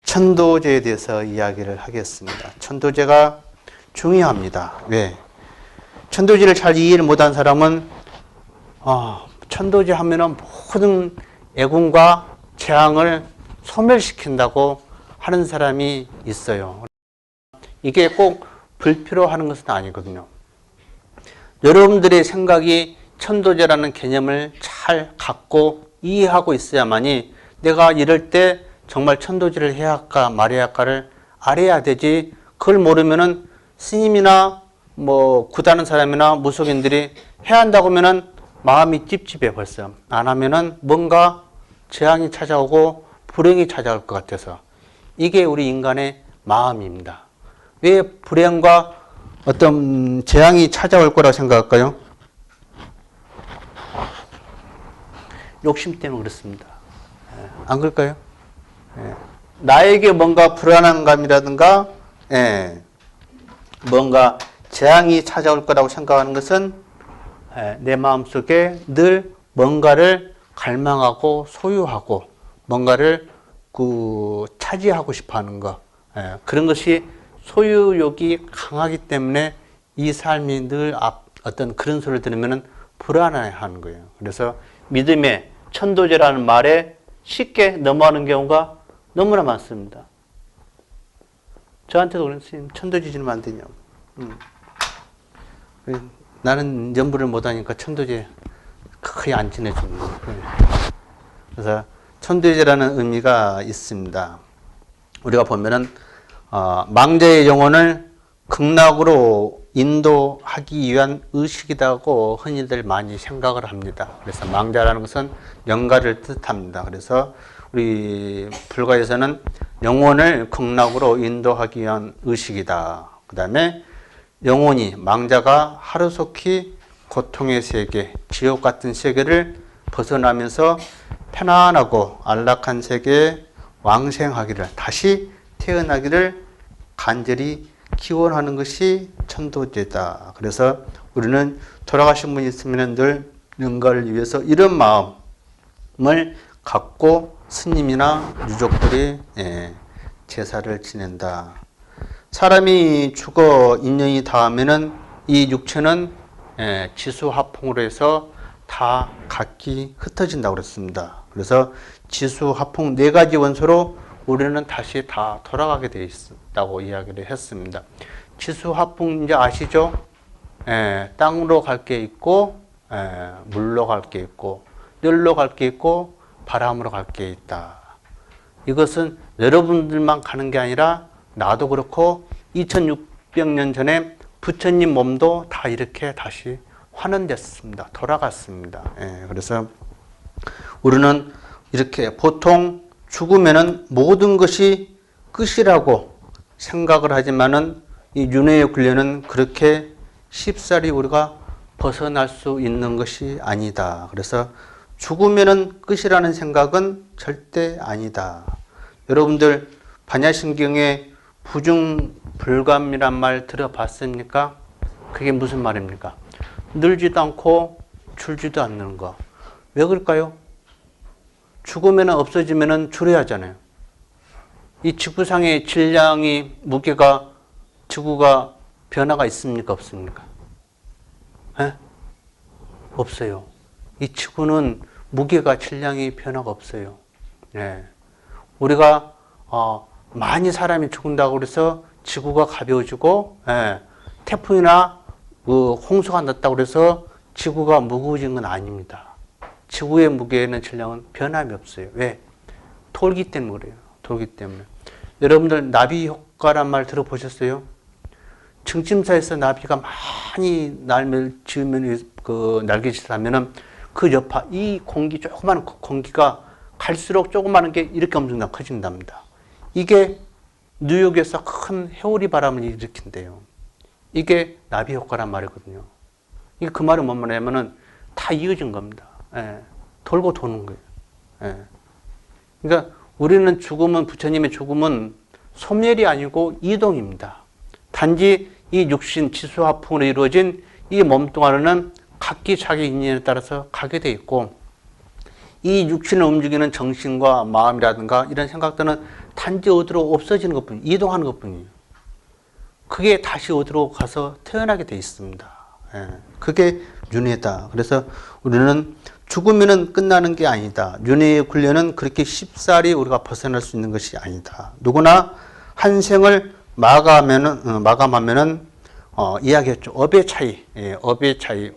천도제에 대해서 이야기를 하겠습니다. 천도제가 중요합니다. 왜? 천도제를 잘 이해를 못한 사람은 천도제 하면은 모든 애군과 재앙을 소멸시킨다고 하는 사람이 있어요. 이게 꼭 불필요하는 것은 아니거든요. 여러분들의 생각이 천도제라는 개념을 잘 갖고 이해하고 있어야만이 내가 이럴 때 정말 천도제를 해야 할까 말해야 할까를 알아야 되지. 그걸 모르면은 스님이나 뭐 구다는 사람이나 무속인들이 해야 한다고 하면은 마음이 찝찝해 벌써. 안 하면은 뭔가 재앙이 찾아오고 불행이 찾아올 것 같아서. 이게 우리 인간의 마음입니다. 왜 불행과 어떤 재앙이 찾아올 거라고 생각할까요? 욕심 때문에 그렇습니다. 안 그럴까요? 나에게 뭔가 불안한 감이라든가 뭔가 재앙이 찾아올 거라고 생각하는 것은 내 마음속에 늘 뭔가를 갈망하고 소유하고 뭔가를 차지하고 싶어하는 것, 그런 것이 소유욕이 강하기 때문에 이 삶이 늘 어떤 그런 소리를 들으면 불안해하는 거예요. 그래서 믿음의 천도제라는 말에 쉽게 넘어가는 경우가 너무나 많습니다. 저한테도 그랬어요. 천도제 지면 안 되냐고. 나는 염불을 못하니까 천도제 거의 안 지내주는 거예요. 그래서 천도제라는 의미가 있습니다. 우리가 보면은 망자의 영혼을 극락으로 인도하기 위한 의식이라고 흔히들 많이 생각을 합니다. 그래서 망자라는 것은 영가를 뜻합니다. 그래서 우리 불가에서는 영혼을 극락으로 인도하기 위한 의식이다. 그 다음에 영혼이 망자가 하루속히 고통의 세계, 지옥 같은 세계를 벗어나면서 편안하고 안락한 세계에 왕생하기를, 다시 태어나기를 간절히 기원하는 것이 천도제다. 그래서 우리는 돌아가신 분이 있으면 늘 영가를 위해서 이런 마음을 갖고 스님이나 유족들이 제사를 지낸다. 사람이 죽어 인연이 닿으면은 이 육체는 지수화풍으로 해서 다 각기 흩어진다고 그랬습니다. 그래서 지수화풍 네 가지 원소로 우리는 다시 다 돌아가게 되어 있다고 이야기를 했습니다. 지수화풍 이제 아시죠? 땅으로 갈 게 있고, 물로 갈 게 있고, 열로 갈 게 있고, 바람으로 갈 게 있다. 이것은 여러분들만 가는 게 아니라 나도 그렇고 2600년 전에 부처님 몸도 다 이렇게 다시 환원됐습니다. 돌아갔습니다. 그래서 우리는 이렇게 보통 죽으면은 모든 것이 끝이라고 생각을 하지만은 이 윤회의 굴레는 그렇게 쉽사리 우리가 벗어날 수 있는 것이 아니다. 그래서 죽으면은 끝이라는 생각은 절대 아니다. 여러분들 반야신경에 부중불감이란 말 들어봤습니까? 그게 무슨 말입니까? 늘지도 않고 줄지도 않는 거. 왜 그럴까요? 죽으면 없어지면 줄여야 하잖아요. 이 지구상의 질량이, 무게가, 지구가 변화가 있습니까? 없습니까? 없어요. 이 지구는 무게가, 질량이 변화가 없어요. 우리가 많이 사람이 죽는다고 그래서 지구가 가벼워지고, 태풍이나 홍수가 났다고 그래서 지구가 무거워진 건 아닙니다. 지구의 무게는 질량은 변함이 없어요. 왜? 돌기 때문에 그래요. 돌기 때문에. 여러분들 나비 효과란 말 들어보셨어요? 증침사에서 나비가 많이 지으면 날개짓을 하면은 그 여파, 이 공기, 조그마한 공기가 갈수록 조그마한 게 이렇게 엄청나게 커진답니다. 이게 뉴욕에서 큰 해오리 바람을 일으킨대요. 이게 나비 효과란 말이거든요. 이게 그 말은 뭐냐면은 다 이어진 겁니다. 돌고 도는 거예요. 그러니까 우리는 죽음은, 부처님의 죽음은 소멸이 아니고 이동입니다. 단지 이 육신 지수화풍으로 이루어진 이 몸뚱아리는 각기 자기 인연에 따라서 가게 돼 있고, 이 육신을 움직이는 정신과 마음이라든가 이런 생각들은 단지 어디로 없어지는 것뿐이에요. 이동하는 것뿐이에요. 그게 다시 어디로 가서 태어나게 돼 있습니다. 예. 그게 윤회다. 그래서 우리는 죽으면은 끝나는 게 아니다. 윤회의 훈련은 그렇게 쉽사리 우리가 벗어날 수 있는 것이 아니다. 누구나 한 생을 마감하면은 이야기했죠. 업의 차이, 예, 업의 차이.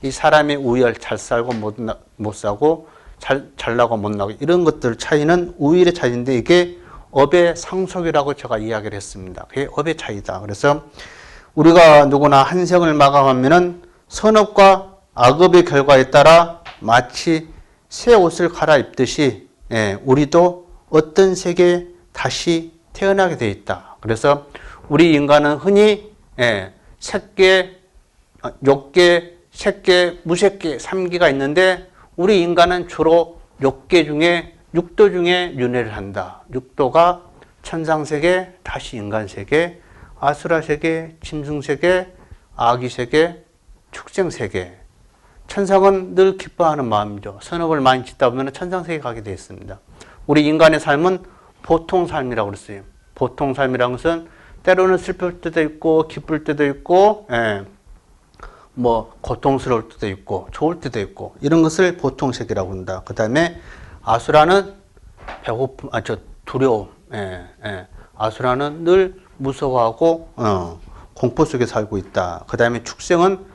이 사람의 우열, 잘 살고 못 살고, 잘 나고 못 나고, 이런 것들 차이는 우열의 차이인데, 이게 업의 상속이라고 제가 이야기를 했습니다. 그게 업의 차이다. 그래서 우리가 누구나 한 생을 마감하면은 선업과 악업의 결과에 따라 마치 새 옷을 갈아입듯이, 예, 우리도 어떤 세계에 다시 태어나게 되어 있다. 그래서 우리 인간은 흔히, 예, 색계, 욕계, 색계, 무색계, 삼계가 있는데, 우리 인간은 주로 욕계 중에, 육도 중에 윤회를 한다. 육도가 천상세계, 다시 인간세계, 아수라세계, 짐승세계, 아기세계, 축생세계. 천상은 늘 기뻐하는 마음이죠. 선업을 많이 짓다 보면 천상세계 가게 되어 있습니다. 우리 인간의 삶은 보통 삶이라고 그랬어요. 보통 삶이라는 것은 때로는 슬플 때도 있고, 기쁠 때도 있고, 예, 뭐 고통스러울 때도 있고, 좋을 때도 있고, 이런 것을 보통 세계라고 한다. 그 다음에 아수라는 배고픔, 두려움. 예, 예. 아수라는 늘 무서워하고 공포 속에 살고 있다. 그 다음에 축생은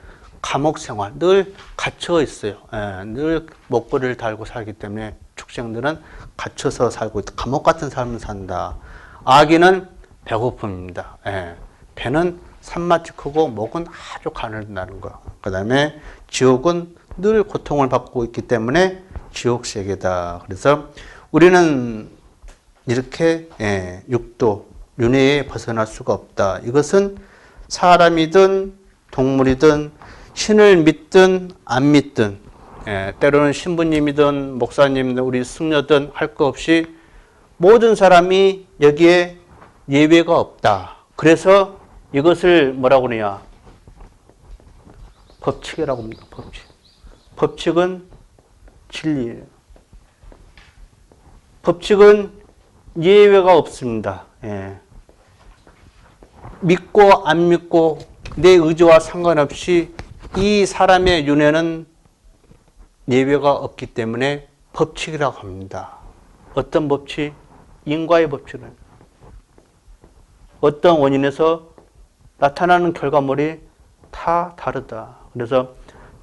감옥 생활, 늘 갇혀 있어요. 예, 늘 목걸이를 달고 살기 때문에 축생들은 갇혀서 살고 있다. 감옥 같은 삶을 산다. 아기는 배고픔입니다. 예, 배는 산마치 크고 목은 아주 가늘다는 거. 그 다음에 지옥은 늘 고통을 받고 있기 때문에 지옥 세계다. 그래서 우리는 이렇게, 예, 육도, 윤회에 벗어날 수가 없다. 이것은 사람이든 동물이든 신을 믿든 안 믿든, 예, 때로는 신부님이든 목사님이든 우리 승려든 할 거 없이 모든 사람이 여기에 예외가 없다. 그래서 이것을 뭐라고 그러냐? 법칙이라고 합니다. 법칙. 법칙은 진리예요. 법칙은 예외가 없습니다. 예. 믿고 안 믿고 내 의지와 상관없이 이 사람의 윤회는 예외가 없기 때문에 법칙이라고 합니다. 어떤 법칙? 인과의 법칙을. 어떤 원인에서 나타나는 결과물이 다 다르다. 그래서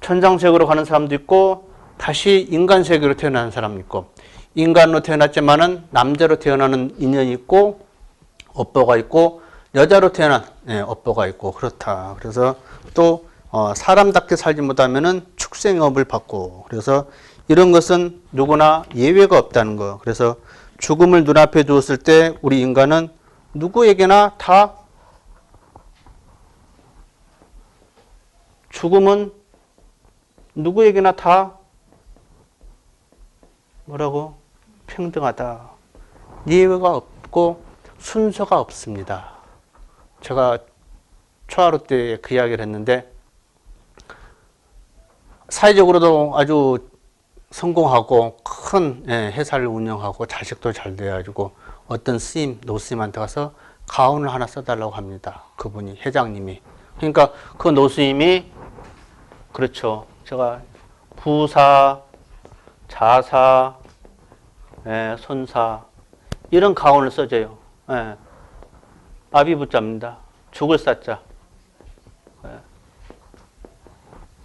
천상세계로 가는 사람도 있고 다시 인간세계로 태어나는 사람도 있고, 인간으로 태어났지만은 남자로 태어나는 인연이 있고 업보가 있고, 여자로 태어난, 예, 업보가 있고 그렇다. 그래서 또 사람답게 살지 못하면은 축생업을 받고, 그래서 이런 것은 누구나 예외가 없다는 거. 그래서 죽음을 눈앞에 두었을 때 우리 인간은 누구에게나 다, 죽음은 누구에게나 다 뭐라고? 평등하다. 예외가 없고 순서가 없습니다. 제가 초하루 때 그 이야기를 했는데, 사회적으로도 아주 성공하고 큰, 예, 회사를 운영하고 자식도 잘 돼가지고 어떤 스님, 노스님한테 가서 가운을 하나 써달라고 합니다. 그분이, 회장님이. 그러니까 그 노스님이, 그렇죠, 제가 부사, 자사, 예, 손사, 이런 가운을 써줘요. 예. 아비부자입니다. 죽을 사자. 예.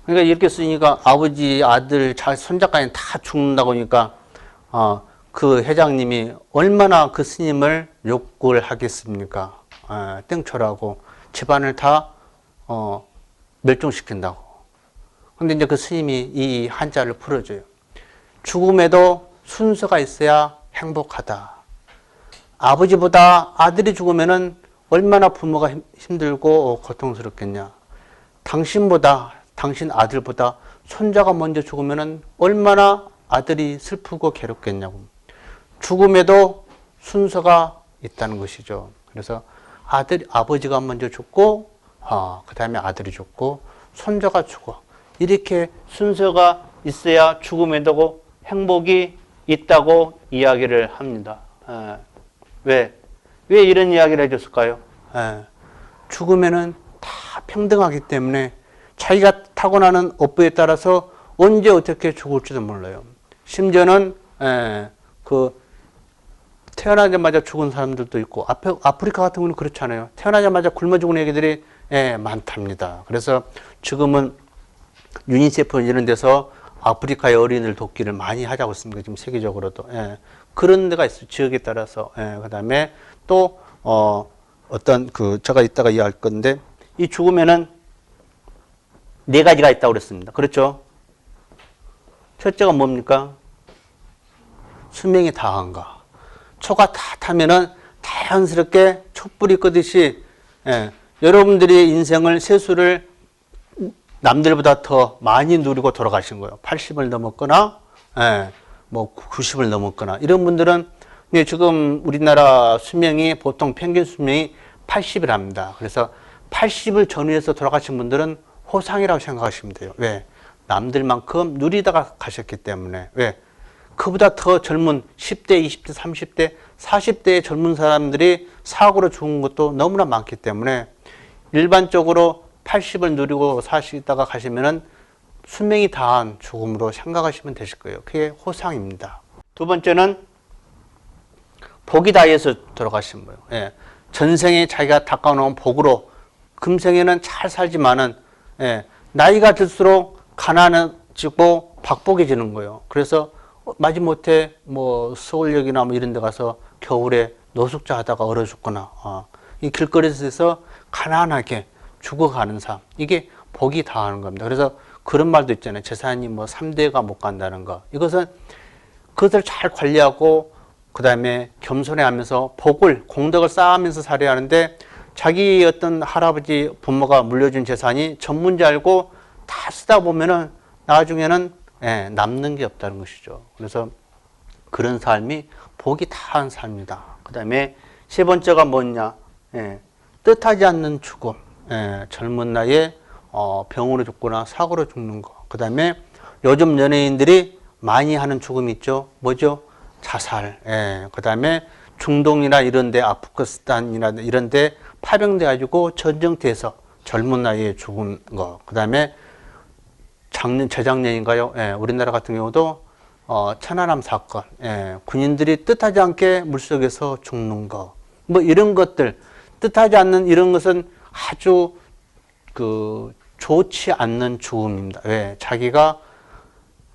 그러니까 이렇게 쓰니까 아버지, 아들, 손자까지 다 죽는다고 하니까 그 회장님이 얼마나 그 스님을 욕을 하겠습니까? 땡초라고 집안을 다 멸종시킨다고. 근데 이제 그 스님이 이 한자를 풀어줘요. 죽음에도 순서가 있어야 행복하다. 아버지보다 아들이 죽으면은 얼마나 부모가 힘들고 고통스럽겠냐. 당신 아들보다 손자가 먼저 죽으면은 얼마나 아들이 슬프고 괴롭겠냐고. 죽음에도 순서가 있다는 것이죠. 그래서 아버지가 먼저 죽고, 그 다음에 아들이 죽고, 손자가 죽어. 이렇게 순서가 있어야 죽음에도 행복이 있다고 이야기를 합니다. 왜 이런 이야기를 해줬을까요? 예. 죽으면은 다 평등하기 때문에 자기가 타고나는 업부에 따라서 언제 어떻게 죽을지도 몰라요. 심지어는 태어나자마자 죽은 사람들도 있고 아프리카 같은 경우는 그렇잖아요. 태어나자마자 굶어 죽은 애기들이 많답니다. 그래서 지금은 유니세프 이런 데서 아프리카의 어린이들 돕기를 많이 하자고 있습니다. 지금 세계적으로도. 그런 데가 있어요. 지역에 따라서. 그 다음에 또 어떤 제가 이따가 이해할 건데 이 죽으면은 네 가지가 있다고 그랬습니다. 그렇죠? 첫째가 뭡니까? 수명이 다한가. 초가 다 타면은 자연스럽게 촛불이 끄듯이 여러분들의 인생을 세수를 남들보다 더 많이 누리고 돌아가신 거예요. 80을 넘었거나, 뭐 90을 넘었거나 이런 분들은 지금 우리나라 수명이 보통 평균 수명이 80이랍니다. 그래서 80을 전후해서 돌아가신 분들은 호상이라고 생각하시면 돼요. 왜? 남들만큼 누리다가 가셨기 때문에. 왜? 그보다 더 젊은 10대, 20대, 30대, 40대의 젊은 사람들이 사고로 죽은 것도 너무나 많기 때문에 일반적으로 80을 누리고 사시다가 가시면은 수명이 다한 죽음으로 생각하시면 되실 거예요. 그게 호상입니다. 두 번째는 복이 다해서 돌아가신 거예요. 전생에 자기가 닦아놓은 복으로 금생에는 잘 살지만은 나이가 들수록 가난해지고 박복해지는 거예요. 그래서 마지못해 뭐 서울역이나 뭐 이런 데 가서 겨울에 노숙자 하다가 얼어 죽거나 이 길거리에서 가난하게 죽어가는 삶, 이게 복이 다하는 겁니다. 그래서 그런 말도 있잖아요. 재산이 뭐 3대가 못 간다는 거. 이것은 그것을 잘 관리하고 그 다음에 겸손해하면서 공덕을 쌓으면서 살아야 하는데 자기 어떤 할아버지 부모가 물려준 재산이 전문지 알고 다 쓰다 보면은 나중에는 남는 게 없다는 것이죠. 그래서 그런 삶이 복이 다한 삶이다. 그 다음에 세 번째가 뭐냐? 뜻하지 않는 죽음. 젊은 나이에 병으로 죽거나 사고로 죽는 거. 그 다음에 요즘 연예인들이 많이 하는 죽음이 있죠. 뭐죠? 자살. 그 다음에 중동이나 이런데 아프가니스탄이나 이런데 파병돼 가지고 전쟁터에서 젊은 나이에 죽은 거. 그 다음에 재작년인가요? 우리나라 같은 경우도 천안함 사건. 군인들이 뜻하지 않게 물속에서 죽는 거. 뭐 이런 것들, 뜻하지 않는 이런 것은 아주 좋지 않는 죽음입니다. 왜? 자기가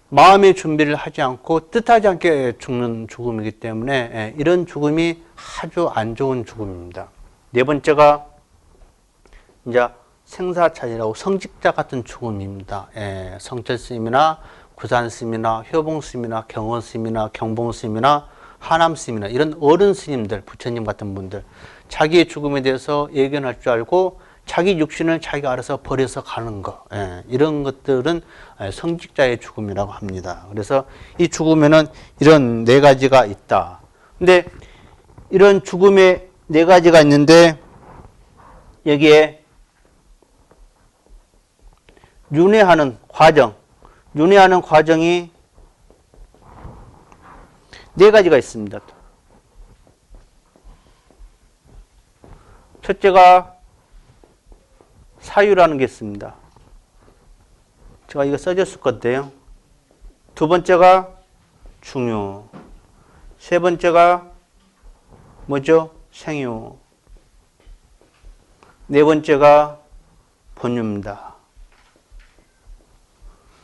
마음의 준비를 하지 않고 뜻하지 않게 죽는 죽음이기 때문에 이런 죽음이 아주 안 좋은 죽음입니다. 네 번째가 이제 생사찬이라고 성직자 같은 죽음입니다. 성철 스님이나 구산 스님이나 효봉 스님이나 경원 스님이나 경봉 스님이나 하남 스님이나 이런 어른 스님들, 부처님 같은 분들, 자기의 죽음에 대해서 예견할 줄 알고 자기 육신을 자기가 알아서 버려서 가는 거, 이런 것들은 성직자의 죽음이라고 합니다. 그래서 이 죽음에는 이런 네 가지가 있다. 근데 이런 죽음의 네 가지가 있는데 여기에 윤회하는 과정이 네 가지가 있습니다. 첫째가 사유라는 게 있습니다. 제가 이거 써줬을 건데요. 두 번째가 중유. 세 번째가 뭐죠? 생유. 네 번째가 본유입니다.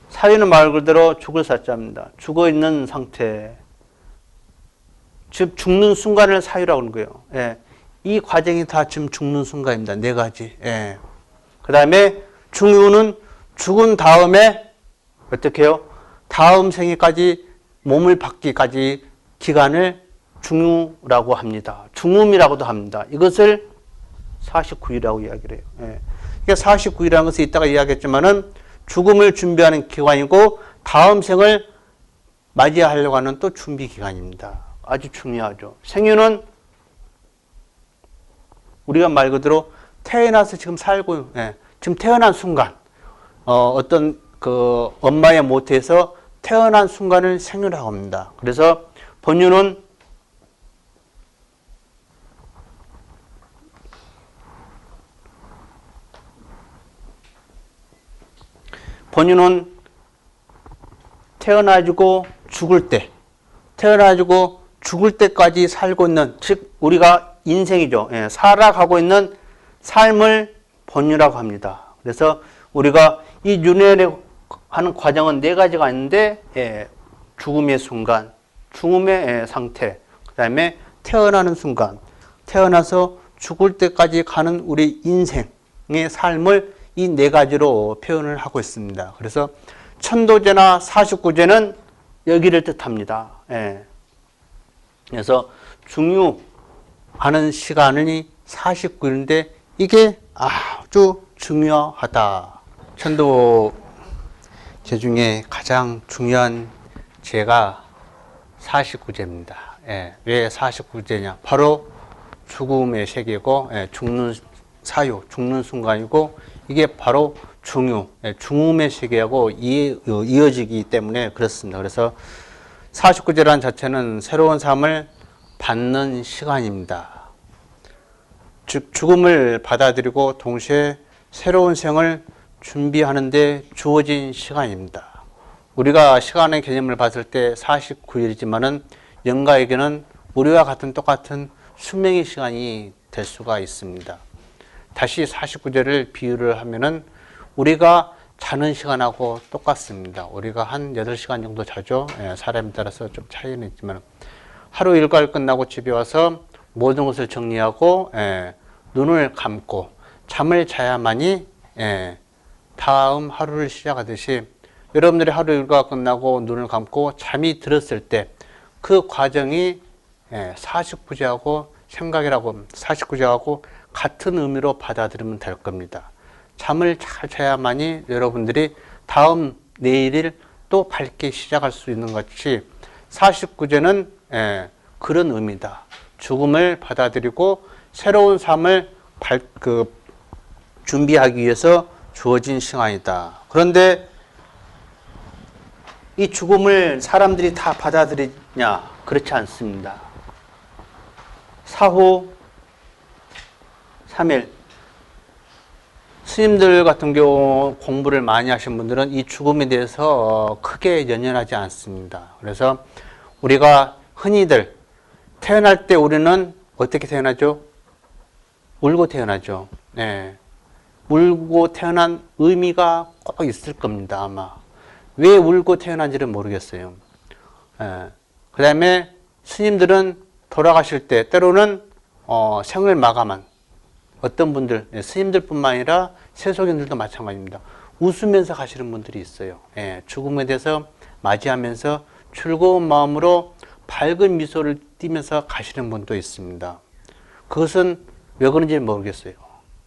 사유는 말 그대로 죽을 사자입니다. 죽어 있는 상태. 즉 죽는 순간을 사유라고 하는 거예요. 이 과정이 다 지금 죽는 순간입니다. 네 가지. 그 다음에 중유는 죽은 다음에 어떻게 해요? 다음 생에까지 몸을 받기까지 기간을 중유라고 합니다. 중음이라고도 합니다. 이것을 49일이라고 이야기를 해요. 그러니까 49일이라는 것을 이따가 이야기했지만은 죽음을 준비하는 기간이고 다음 생을 맞이하려고 하는 또 준비 기간입니다. 아주 중요하죠. 생유는 우리가 말 그대로 태어나서 지금 살고, 지금 태어난 순간, 어떤 엄마의 모태에서 태어난 순간을 생유라고 합니다. 그래서 본유는 본인은 태어나지고 죽을 때, 태어나지고 죽을 때까지 살고 있는, 즉 우리가 인생이죠. 예, 살아가고 있는 삶을 본유라고 합니다. 그래서 우리가 이 윤회를 하는 과정은 네 가지가 있는데, 예, 죽음의 순간, 죽음의 상태, 그 다음에 태어나는 순간, 태어나서 죽을 때까지 가는 우리 인생의 삶을 이 네 가지로 표현을 하고 있습니다. 그래서 천도제나 49제는 여기를 뜻합니다. 예. 그래서 중요하는 시간이 49일인데 이게 아주 중요하다. 천도제 중에 가장 중요한 제가 49제입니다. 예. 왜 49제냐? 바로 죽음의 세계고, 예, 죽는 사유, 죽는 순간이고, 이게 바로 죽음의 세계하고 이어지기 때문에 그렇습니다. 그래서 49제라는 자체는 새로운 삶을 받는 시간입니다. 즉, 죽음을 받아들이고 동시에 새로운 생을 준비하는 데 주어진 시간입니다. 우리가 시간의 개념을 봤을 때 49일이지만은 영가에게는 우리와 같은 똑같은 수명의 시간이 될 수가 있습니다. 다시 49제를 비유를 하면은 우리가 자는 시간하고 똑같습니다. 우리가 한 8시간 정도 자죠. 예, 사람에 따라서 좀 차이는 있지만 하루 일과를 끝나고 집에 와서 모든 것을 정리하고, 예, 눈을 감고 잠을 자야만이, 예, 다음 하루를 시작하듯이 여러분들이 하루 일과가 끝나고 눈을 감고 잠이 들었을 때 그 과정이, 예, 49제하고 생각이라고 49제하고 같은 의미로 받아들이면 될 겁니다. 잠을 잘 자야만이 여러분들이 다음 내일을 또 밝게 시작할 수 있는 것이 49제는, 예, 그런 의미다. 죽음을 받아들이고 새로운 삶을 준비하기 위해서 주어진 시간이다. 그런데 이 죽음을 사람들이 다 받아들이냐? 그렇지 않습니다. 사후 3일 스님들 같은 경우 공부를 많이 하신 분들은 이 죽음에 대해서 크게 연연하지 않습니다. 그래서 우리가 흔히들 태어날 때 우리는 어떻게 태어나죠? 울고 태어나죠. 네. 울고 태어난 의미가 꼭 있을 겁니다, 아마. 왜 울고 태어난지를 모르겠어요. 네. 그 다음에 스님들은 돌아가실 때 때로는 생을 마감한 어떤 분들, 스님들 뿐만 아니라 세속인들도 마찬가지입니다. 웃으면서 가시는 분들이 있어요. 예, 죽음에 대해서 맞이하면서 즐거운 마음으로 밝은 미소를 띠면서 가시는 분도 있습니다. 그것은 왜 그런지 모르겠어요.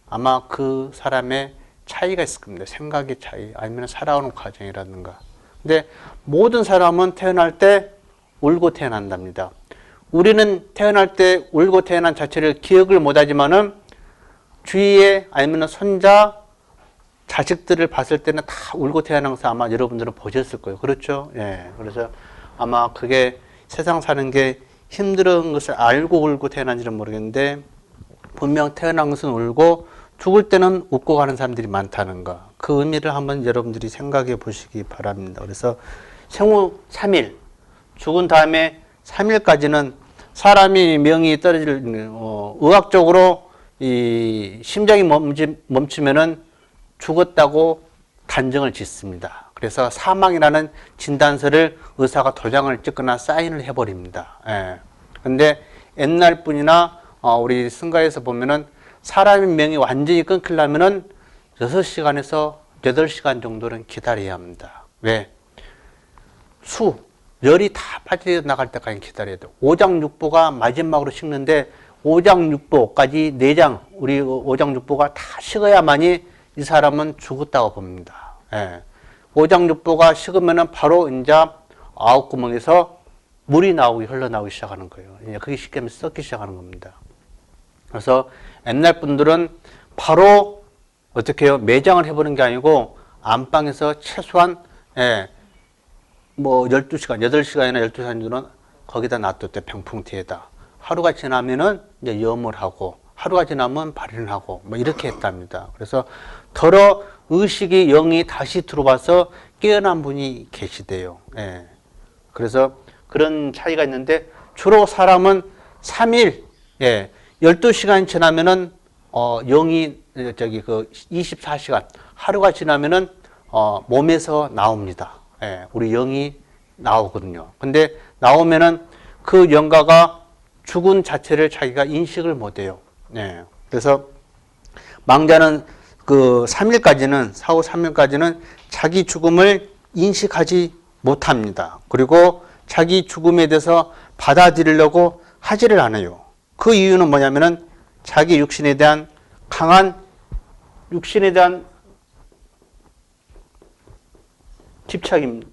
아마 그 사람의 차이가 있을 겁니다. 생각의 차이, 아니면 살아오는 과정이라든가. 근데 모든 사람은 태어날 때 울고 태어난답니다. 우리는 태어날 때 울고 태어난 자체를 기억을 못하지만은 주위에 아니면 손자, 자식들을 봤을 때는 다 울고 태어난 것을 아마 여러분들은 보셨을 거예요. 그렇죠? 예. 그래서 아마 그게 세상 사는 게 힘든 것을 알고 울고 태어난지는 모르겠는데 분명 태어난 것은 울고 죽을 때는 웃고 가는 사람들이 많다는 거. 그 의미를 한번 여러분들이 생각해 보시기 바랍니다. 그래서 생후 3일, 죽은 다음에 3일까지는 사람이 명이 떨어질, 의학적으로 이 심장이 멈추면은 죽었다고 단정을 짓습니다. 그래서 사망이라는 진단서를 의사가 도장을 찍거나 사인을 해버립니다. 예. 근데 옛날 뿐이나 우리 승가에서 보면은 사람의 명이 완전히 끊기려면은 6시간에서 8시간 정도는 기다려야 합니다. 왜? 열이 다 빠져나갈 때까지 기다려야 돼요. 오장육부가 마지막으로 식는데 오장육부까지 내장, 우리 오장육부가 다 식어야만이 이 사람은 죽었다고 봅니다. 예. 오장육부가 식으면은 바로 이제 아홉구멍에서 물이 흘러나오기 시작하는 거예요. 그게 쉽게 하면 썩기 시작하는 겁니다. 그래서 옛날 분들은 바로 어떻게 해요? 매장을 해보는 게 아니고 안방에서 최소한, 예, 12시간, 8시간이나 12시간 정도는 거기다 놔뒀대, 병풍티에다. 하루가 지나면은 이제 염을 하고, 하루가 지나면 발인을 하고, 이렇게 했답니다. 그래서 더러 의식이 영이 다시 들어와서 깨어난 분이 계시대요. 예. 그래서 그런 차이가 있는데 주로 사람은 3일, 예, 12시간 지나면은 영이 저기 그 24시간 하루가 지나면은 몸에서 나옵니다. 예, 우리 영이 나오거든요. 근데 나오면은 그 영가가 죽은 자체를 자기가 인식을 못해요. 예. 그래서 망자는 그 3일까지는 사후 3일까지는 자기 죽음을 인식하지 못합니다. 그리고 자기 죽음에 대해서 받아들이려고 하지를 않아요. 그 이유는 뭐냐면은 자기 육신에 대한 강한 육신에 대한 집착입니다.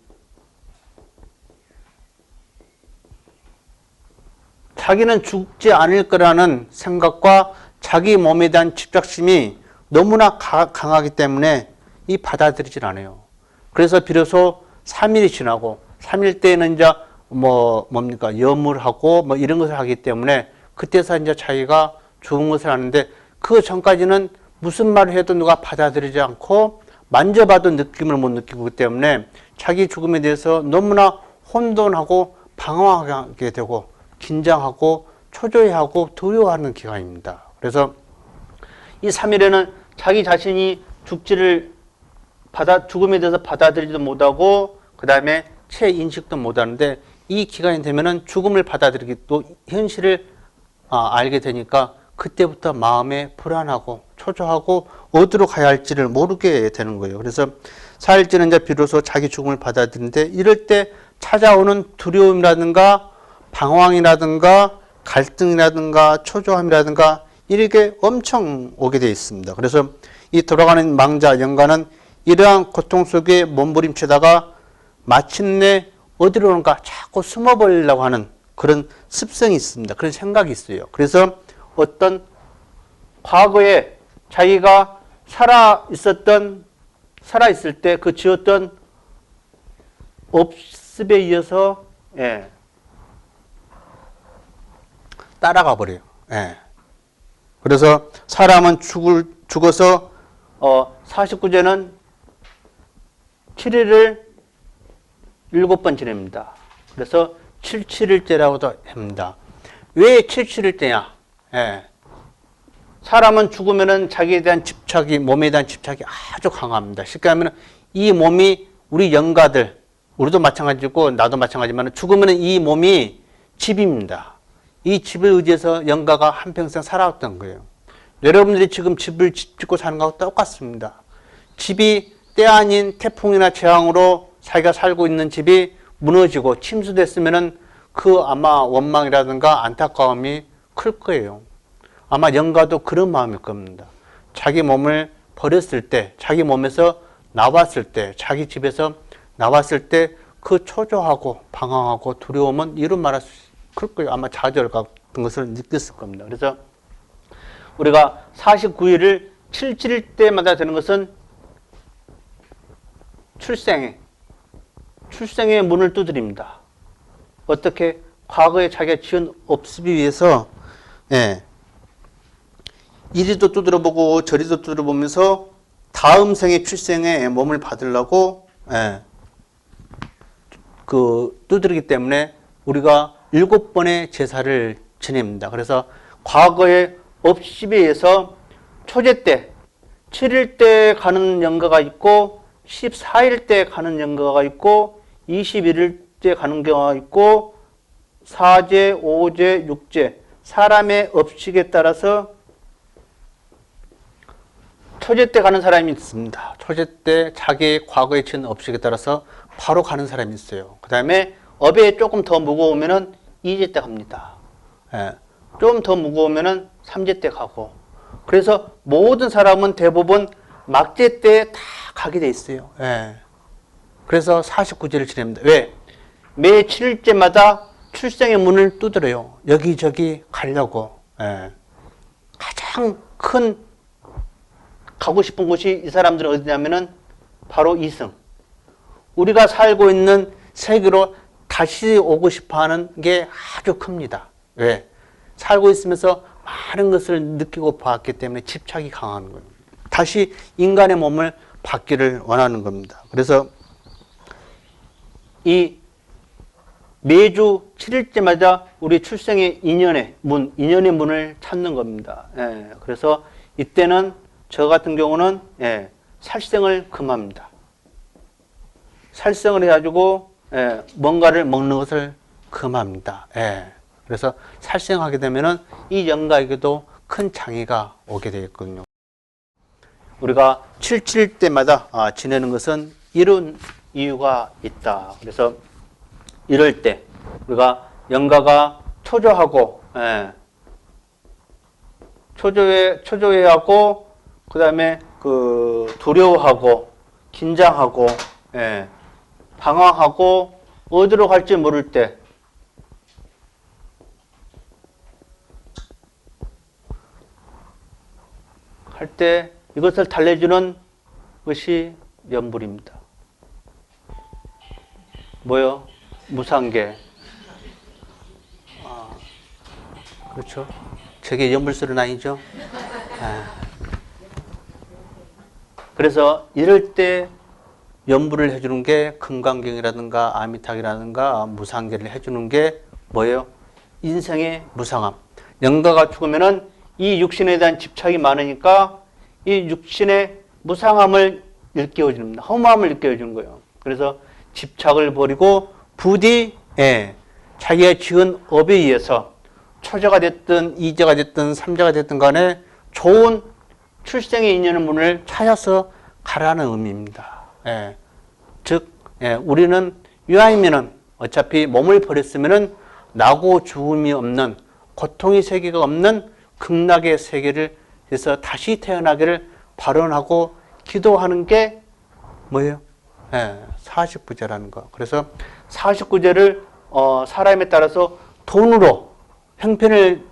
자기는 죽지 않을 거라는 생각과 자기 몸에 대한 집착심이 너무나 강하기 때문에 이 받아들이질 않아요. 그래서 비로소 3일이 지나고 3일 때는 이제 뭡니까 염을 뭐 이런 것을 하기 때문에 그때서 이제 자기가 죽은 것을 아는데 그 전까지는 무슨 말을 해도 누가 받아들이지 않고 만져봐도 느낌을 못 느끼기 때문에 자기 죽음에 대해서 너무나 혼돈하고 방황하게 되고 긴장하고 초조해하고 두려워하는 기간입니다. 그래서 이 3일에는 자기 자신이 죽음에 대해서 받아들이지도 못하고 그 다음에 채 인식도 못하는데 이 기간이 되면은 죽음을 받아들이기 또 현실을 알게 되니까 그때부터 마음에 불안하고 초조하고 어디로 가야 할지를 모르게 되는 거예요. 그래서 4일째는 이제 비로소 자기 죽음을 받아들이는데 이럴 때 찾아오는 두려움이라든가 방황이라든가 갈등이라든가 초조함이라든가 이렇게 엄청 오게 되어 있습니다. 그래서 이 돌아가는 망자 영가는 이러한 고통 속에 몸부림치다가 마침내 어디로 오는가 자꾸 숨어버리려고 하는 그런 습성이 있습니다. 그런 생각이 있어요. 그래서 어떤 과거에 자기가 살아있을 때 그 지었던 업습에 의해서 따라가 버려요. 그래서 사람은 죽어서 49제는 7일을 7번 지냅니다. 그래서 77일째라고도 합니다. 왜 77일째냐? 사람은 죽으면은 자기에 대한 집착이, 몸에 대한 집착이 아주 강합니다. 쉽게 하면 이 몸이 우리 영가들, 우리도 마찬가지고 나도 마찬가지지만 죽으면은 이 몸이 집입니다. 이 집을 의지해서 영가가 한평생 살아왔던 거예요. 여러분들이 지금 집을 짓고 사는 거하고 똑같습니다. 집이 때 아닌 태풍이나 재앙으로 자기가 살고 있는 집이 무너지고 침수됐으면은 그 아마 원망이라든가 안타까움이 클 거예요. 아마 영가도 그런 마음일 겁니다. 자기 몸을 버렸을 때, 자기 몸에서 나왔을 때, 자기 집에서 나왔을 때 그 초조하고 방황하고 두려움은 이루 말할 수 클 거예요. 아마 좌절 같은 것을 느꼈을 겁니다. 그래서 우리가 49일을 77일 때마다 되는 것은 출생의 문을 두드립니다. 어떻게? 과거에 자기가 지은 업습에 의해서 이리도 두드려보고 저리도 두드려보면서 다음 생의 출생에 몸을 받으려고 두드리기 때문에 우리가 7번의 제사를 지냅니다. 그래서 과거의 업습에 의해서 초제 때 7일 때 가는 영가가 있고 14일 때 가는 영가가 있고 21일 때 가는 경우가 있고 4제, 5제, 6제 사람의 업식에 따라서 초제 때 가는 사람이 있습니다. 초제 때 자기의 과거에 지은 업식에 따라서 바로 가는 사람이 있어요. 그 다음에 업에 조금 더 무거우면은 2제 때 갑니다. 좀 더 무거우면은 3제 때 가고. 그래서 모든 사람은 대부분 막제 때 다 가게 돼 있어요. 그래서 49제를 지냅니다. 왜? 매 7일째마다 출생의 문을 두드려요. 여기저기 가려고. 가장 큰 가고 싶은 곳이 이 사람들은 어디냐면은 바로 이승. 우리가 살고 있는 세계로 다시 오고 싶어 하는 게 아주 큽니다. 왜? 살고 있으면서 많은 것을 느끼고 봤기 때문에 집착이 강한 거예요. 다시 인간의 몸을 받기를 원하는 겁니다. 그래서 이 매주 7일째마다 우리 출생의 인연의 문을 찾는 겁니다. 예, 그래서 이때는 저 같은 경우는 살생을 금합니다. 살생을 해가지고 뭔가를 먹는 것을 금합니다. 그래서 살생하게 되면은 이 영가에게도 큰 장애가 오게 되겠거든요. 우리가 7.7 때마다 지내는 것은 이런 이유가 있다. 그래서 이럴 때 우리가 영가가 초조하고 초조해하고 그 다음에 두려워하고 긴장하고 방황하고 어디로 갈지 모를 때 할 때 이것을 달래주는 것이 연불입니다. 뭐요? 무상계. 그렇죠. 저게 연불술은 아니죠. 그래서 이럴 때 연불을 해주는 게 금강경이라든가 아미탁이라든가 무상계를 해주는 게 뭐예요? 인생의 무상함. 영가가 죽으면은 이 육신에 대한 집착이 많으니까 이 육신의 무상함을 일깨워줍니다. 허무함을 일깨워주는 거예요. 그래서 집착을 버리고 부디 자기가 지은 업에 의해서 초자가 됐든 이자가 됐든 삼자가 됐든 간에 좋은 출생의 인연의 문을 찾아서 가라는 의미입니다. 즉 우리는 유아이면은 어차피 몸을 버렸으면은 나고 죽음이 없는 고통의 세계가 없는 극락의 세계를 해서 다시 태어나기를 발언하고 기도하는 게 뭐예요? 49제라는 거. 그래서 49제를 사람에 따라서 돈으로 형편을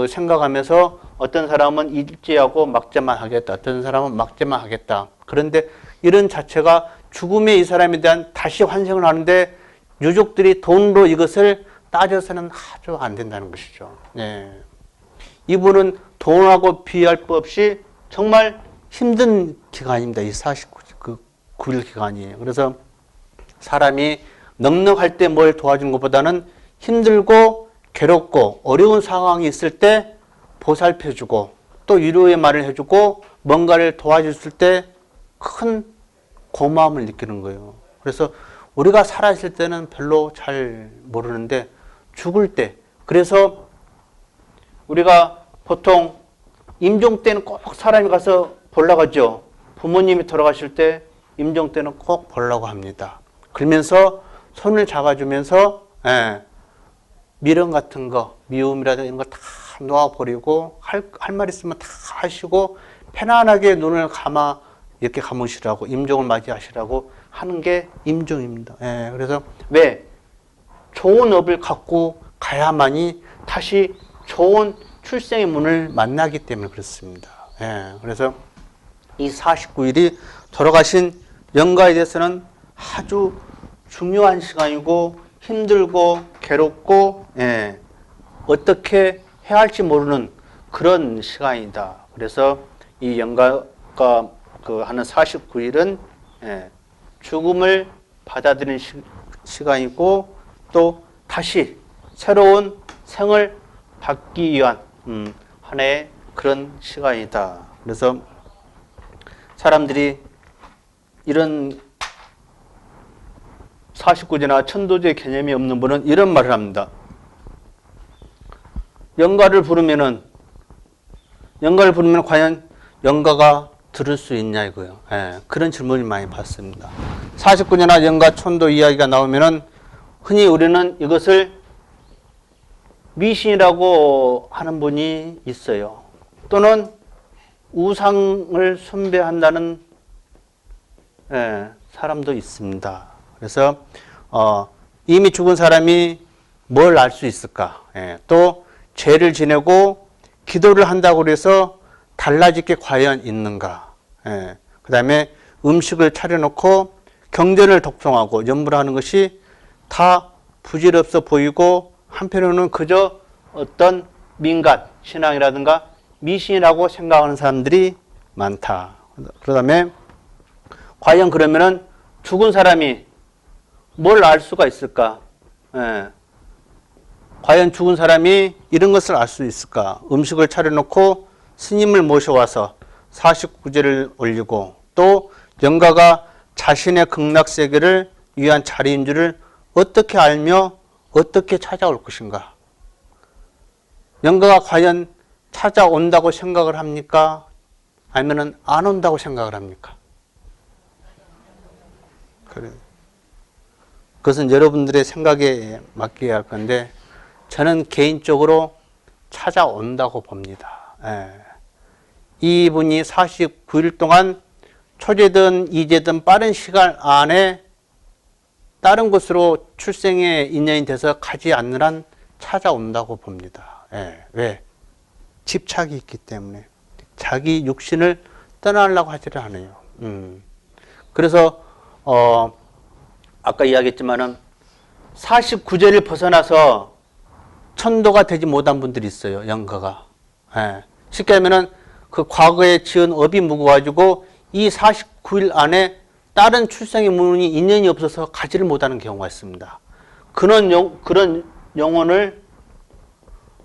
생각하면서 어떤 사람은 일제하고 막제만 하겠다. 어떤 사람은 막제만 하겠다. 그런데 이런 자체가 죽음의 이 사람에 대한 다시 환생을 하는데 유족들이 돈으로 이것을 따져서는 아주 안 된다는 것이죠. 이분은 돈하고 비할 것 없이 정말 힘든 기간입니다. 이 49일 기간이. 그래서 사람이 넉넉할 때 뭘 도와주는 것보다는 힘들고 괴롭고 어려운 상황이 있을 때 보살펴주고 또 위로의 말을 해주고 뭔가를 도와줬을 때 큰 고마움을 느끼는 거예요. 그래서 우리가 살아있을 때는 별로 잘 모르는데 죽을 때, 그래서 우리가 보통 임종 때는 꼭 사람이 가서 보려고 하죠. 부모님이 돌아가실 때 임종 때는 꼭 보려고 합니다. 그러면서 손을 잡아주면서 미련 같은 거, 미움이라든가 이런 거 다 놓아버리고 할 말 있으면 다 하시고 편안하게 눈을 이렇게 감으시라고, 임종을 맞이하시라고 하는 게 임종입니다. 그래서 왜? 좋은 업을 갖고 가야만이 다시 좋은 출생의 문을 만나기 때문에 그렇습니다. 그래서 이 49일이 돌아가신 영가에 대해서는 아주 중요한 시간이고 힘들고 괴롭고 어떻게 해야 할지 모르는 그런 시간이다. 그래서 이 영가가 하는 49일은 죽음을 받아들이는 시간이고 또 다시 새로운 생을 받기 위한 하나의 그런 시간이다. 그래서 사람들이 이런 49제나 천도제 개념이 없는 분은 이런 말을 합니다. 영가를 부르면 과연 영가가 들을 수 있냐 이거예요. 그런 질문을 많이 받습니다. 49제나 영가 천도 이야기가 나오면은 흔히 우리는 이것을 미신이라고 하는 분이 있어요. 또는 우상을 숭배한다는 사람도 있습니다. 그래서 이미 죽은 사람이 뭘 알 수 있을까? 또 죄를 지내고 기도를 한다고 해서 달라질 게 과연 있는가? 그 다음에 음식을 차려놓고 경전을 독송하고 연불하는 것이 다 부질없어 보이고 한편으로는 그저 어떤 민간 신앙이라든가 미신이라고 생각하는 사람들이 많다. 그 다음에 과연 그러면은 죽은 사람이 뭘 알 수가 있을까? 예. 과연 죽은 사람이 이런 것을 알 수 있을까? 음식을 차려놓고 스님을 모셔와서 49제를 올리고 또 영가가 자신의 극락세계를 위한 자리인 줄을 어떻게 알며 어떻게 찾아올 것인가? 영가가 과연 찾아온다고 생각을 합니까? 아니면 안 온다고 생각을 합니까? 그래요. 그것은 여러분들의 생각에 맡겨야 할 건데 저는 개인적으로 찾아온다고 봅니다. 예. 이분이 49일 동안 초제든 이제든 빠른 시간 안에 다른 곳으로 출생의 인연이 돼서 가지 않는 한 찾아온다고 봅니다. 예. 왜? 집착이 있기 때문에 자기 육신을 떠나려고 하지를 않아요. 그래서 아까 이야기했지만은 49제를 벗어나서 천도가 되지 못한 분들이 있어요. 영가가. 예. 쉽게 하면은 그 과거에 지은 업이 묵어가지고 이 49일 안에 다른 출생의 문이 인연이 없어서 가지를 못하는 경우가 있습니다. 그런 영혼을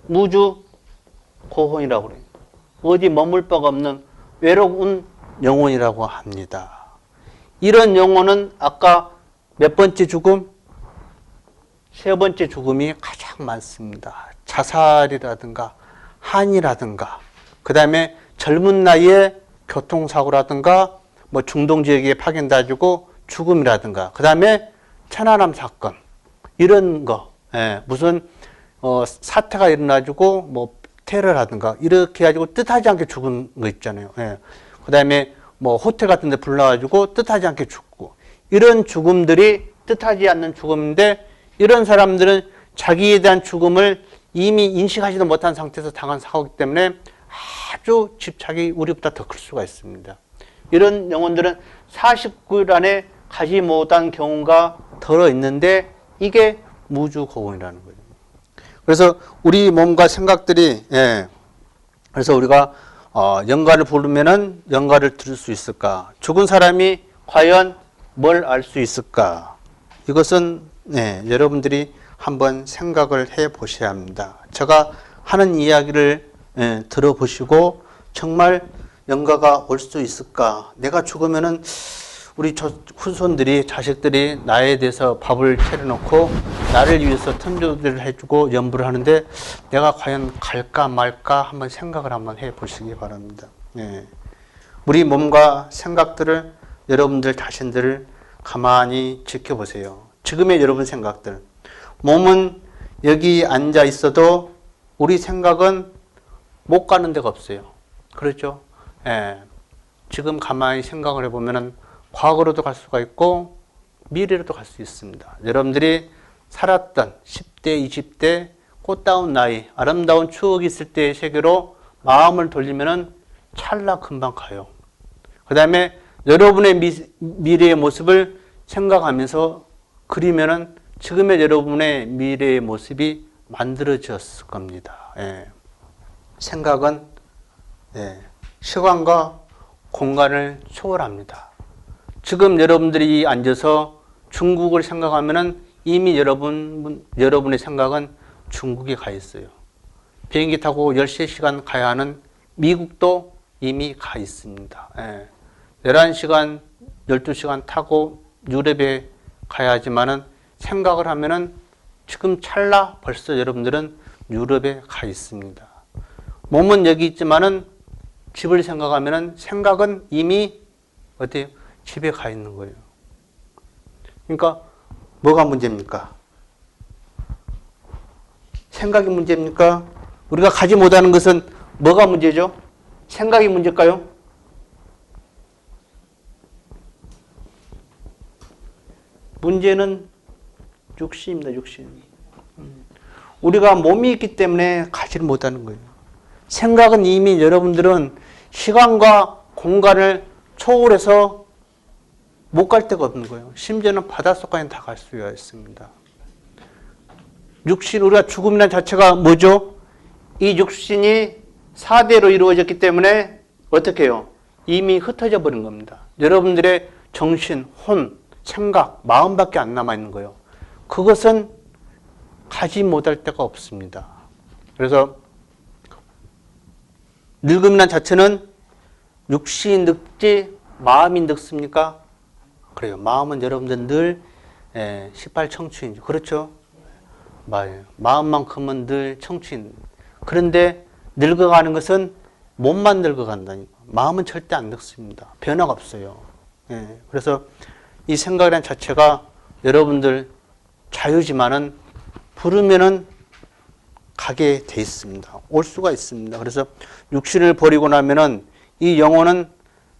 무주 고혼이라고 그래요. 어디 머물 바가 없는 외로운 영혼이라고 합니다. 이런 영혼은 아까 몇 번째 죽음? 세 번째 죽음이 가장 많습니다. 자살이라든가 한이라든가 그 다음에 젊은 나이에 교통사고라든가 뭐 중동지역에 파견돼가지고 죽음이라든가 그 다음에 천안함 사건 이런 거 무슨 사태가 일어나가지고 뭐 테러라든가 이렇게 해가지고 뜻하지 않게 죽은 거 있잖아요. 그 다음에 뭐 호텔 같은 데 불러가지고 뜻하지 않게 죽고 이런 죽음들이 뜻하지 않는 죽음인데 이런 사람들은 자기에 대한 죽음을 이미 인식하지도 못한 상태에서 당한 사고이기 때문에 아주 집착이 우리보다 더 클 수가 있습니다. 이런 영혼들은 49일 안에 가지 못한 경우가 덜어 있는데 이게 무주고원이라는 거예요. 그래서 우리 몸과 생각들이 그래서 우리가 영가를 부르면은 영가를 들을 수 있을까? 죽은 사람이 과연 뭘 알 수 있을까? 이것은 여러분들이 한번 생각을 해 보셔야 합니다. 제가 하는 이야기를 들어보시고 정말 영가가 올 수 있을까? 내가 죽으면은 우리 후손들이 자식들이 나에 대해서 밥을 차려놓고 나를 위해서 텐조를 해주고 연부를 하는데 내가 과연 갈까 말까 한번 생각을 한번 해 보시기 바랍니다. 우리 몸과 생각들을 여러분들 자신들을 가만히 지켜보세요. 지금의 여러분 생각들. 몸은 여기 앉아 있어도 우리 생각은 못 가는 데가 없어요. 그렇죠? 지금 가만히 생각을 해보면은 과거로도 갈 수가 있고 미래로도 갈 수 있습니다. 여러분들이 살았던 10대, 20대 꽃다운 나이, 아름다운 추억이 있을 때의 세계로 마음을 돌리면은 찰나 금방 가요. 그 다음에 여러분의 미래의 모습을 생각하면서 그리면은 지금의 여러분의 미래의 모습이 만들어졌을 겁니다. 생각은 시간과 공간을 초월합니다. 지금 여러분들이 앉아서 중국을 생각하면은 이미 여러분의 생각은 중국에 가 있어요. 비행기 타고 13시간 가야 하는 미국도 이미 가 있습니다. 11시간, 12시간 타고 유럽에 가야 하지만은 생각을 하면은 지금 찰나 벌써 여러분들은 유럽에 가 있습니다. 몸은 여기 있지만은 집을 생각하면은 생각은 이미 어때요? 집에 가 있는 거예요. 그러니까 뭐가 문제입니까? 생각이 문제입니까? 우리가 가지 못하는 것은 뭐가 문제죠? 생각이 문제일까요? 문제는 육신입니다. 육신. 우리가 몸이 있기 때문에 가지를 못하는 거예요. 생각은 이미 여러분들은 시간과 공간을 초월해서 못 갈 데가 없는 거예요. 심지어는 바닷속까지 다 갈 수가 있습니다. 육신, 우리가 죽음이라는 자체가 뭐죠? 이 육신이 4대로 이루어졌기 때문에 어떻게 해요? 이미 흩어져 버린 겁니다. 여러분들의 정신, 혼, 생각, 마음밖에 안 남아있는 거예요. 그것은 가지 못할 데가 없습니다. 그래서 늙음이란 자체는 육신이 늙지 마음이 늙습니까? 그래요. 마음은 여러분들 늘 18청춘이죠. 그렇죠? 맞아요. 마음만큼은 늘 청춘. 그런데 늙어가는 것은 몸만 늙어간다니까. 마음은 절대 안 늙습니다. 변화가 없어요. 그래서 이 생각이란 자체가 여러분들 자유지만은 부르면은 가게 돼 있습니다. 올 수가 있습니다. 그래서 육신을 버리고 나면은 이 영혼은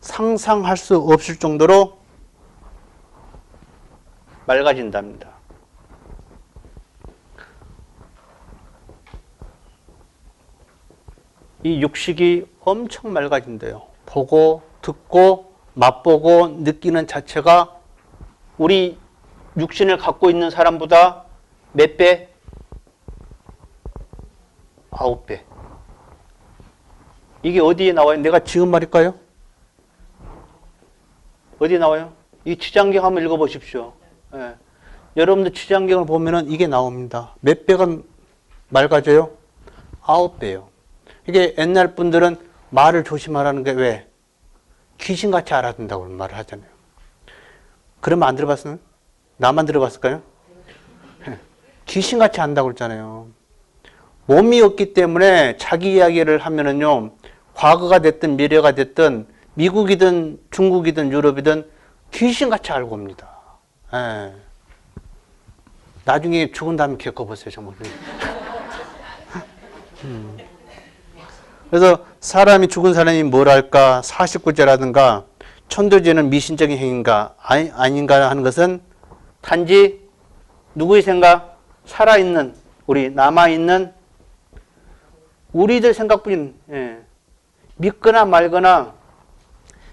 상상할 수 없을 정도로 맑아진답니다. 이 육식이 엄청 맑아진대요. 보고 듣고 맛보고 느끼는 자체가 우리 육신을 갖고 있는 사람보다 몇 배? 9배. 이게 어디에 나와요? 내가 지금 말일까요? 어디에 나와요? 이 취장경 한번 읽어보십시오. 여러분들 취장경을 보면은 이게 나옵니다. 몇 배가 맑아져요? 9배요. 이게 옛날 분들은 말을 조심하라는 게 왜? 귀신같이 알아듣는다고 말을 하잖아요. 그러면 안 들어봤어요? 나만 들어봤을까요? 귀신같이 안다고 그랬잖아요. 몸이 없기 때문에 자기 이야기를 하면은요, 과거가 됐든 미래가 됐든 미국이든 중국이든 유럽이든 귀신같이 알고 옵니다. 나중에 죽은 다음에 겪어보세요, 정말. 그래서 사람이 죽은 사람이 뭘 할까? 49제라든가 천도제는 미신적인 행위인가 아닌가 하는 것은 단지 누구의 생각? 살아있는 우리 남아있는 우리들 생각뿐인 믿거나 말거나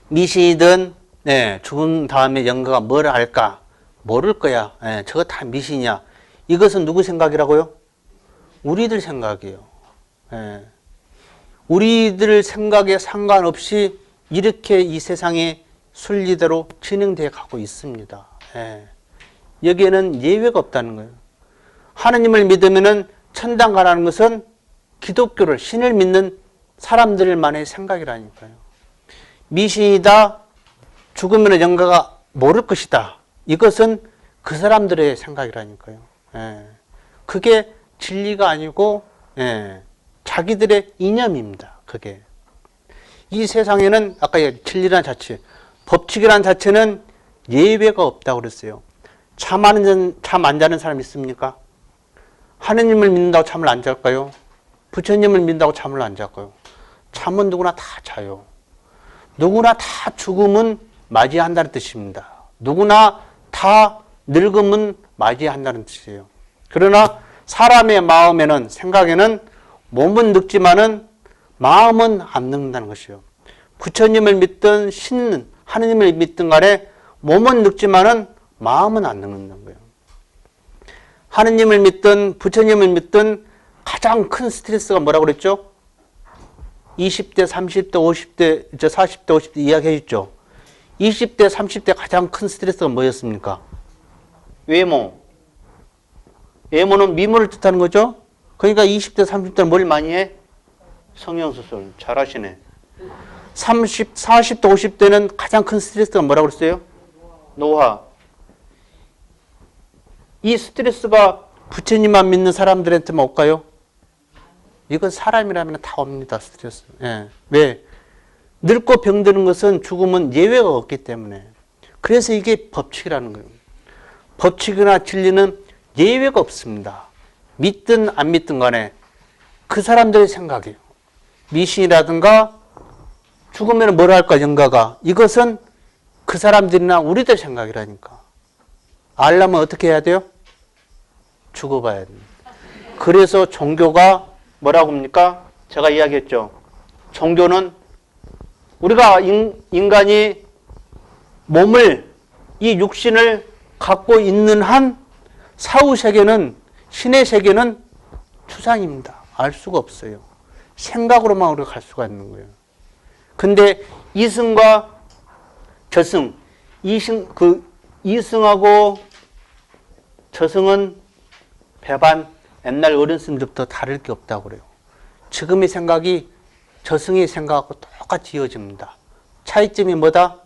미신이든 죽은 다음에 영가가 뭘 할까? 모를 거야. 저거 다 미신이야. 이것은 누구 생각이라고요? 우리들 생각이에요. 우리들 생각에 상관없이 이렇게 이 세상이 순리대로 진행되어 가고 있습니다. 여기에는 예외가 없다는 거예요. 하느님을 믿으면은 천당 가라는 것은 기독교를, 신을 믿는 사람들만의 생각이라니까요. 미신이다, 죽으면 영가가 모를 것이다. 이것은 그 사람들의 생각이라니까요. 그게 진리가 아니고 자기들의 이념입니다. 그게. 이 세상에는 아까 진리란 자체, 법칙이란 자체는 예외가 없다고 그랬어요. 잠 안 자는 사람 있습니까? 하느님을 믿는다고 잠을 안 잘까요? 부처님을 믿는다고 잠을 안 잘까요? 잠은 누구나 다 자요. 누구나 다 죽음은 맞이한다는 뜻입니다. 누구나 다 늙음은 맞이한다는 뜻이에요. 그러나 사람의 마음에는, 생각에는 몸은 늙지만은 마음은 안 늙는다는 것이에요. 부처님을 믿든 신은 하느님을 믿든 간에 몸은 늙지만은 마음은 안 늙는다는 거예요. 하느님을 믿든 부처님을 믿든 가장 큰 스트레스가 뭐라고 그랬죠? 20대, 30대, 50대, 40대, 50대 이야기해 줬죠. 20대, 30대 가장 큰 스트레스가 뭐였습니까? 외모. 외모는 미모를 뜻하는 거죠. 그러니까 20대, 30대는 뭘 많이 해? 성형수술. 잘하시네. 40대, 50대는 가장 큰 스트레스가 뭐라고 그랬어요? 노화. 이 스트레스가 부처님만 믿는 사람들한테만 올까요? 이건 사람이라면 다 옵니다, 스트레스. 왜? 늙고 병드는 것은 죽음은 예외가 없기 때문에. 그래서 이게 법칙이라는 거예요. 법칙이나 진리는 예외가 없습니다. 믿든 안 믿든 간에 그 사람들의 생각이에요. 미신이라든가 죽으면 뭘 할까, 영가가. 이것은 그 사람들이나 우리들 생각이라니까. 알려면 어떻게 해야 돼요? 죽어봐야 됩니다. 그래서 종교가 뭐라고 합니까? 제가 이야기했죠. 종교는 우리가 인간이 몸을, 이 육신을 갖고 있는 한 사후 세계는, 신의 세계는 추상입니다. 알 수가 없어요. 생각으로만 우리가 갈 수가 있는 거예요. 근데 이승과 저승, 이승하고 저승은 배반, 옛날 어른 스님들부터 다를 게 없다고 그래요. 지금의 생각이 저승의 생각하고 똑같이 이어집니다. 차이점이 뭐다?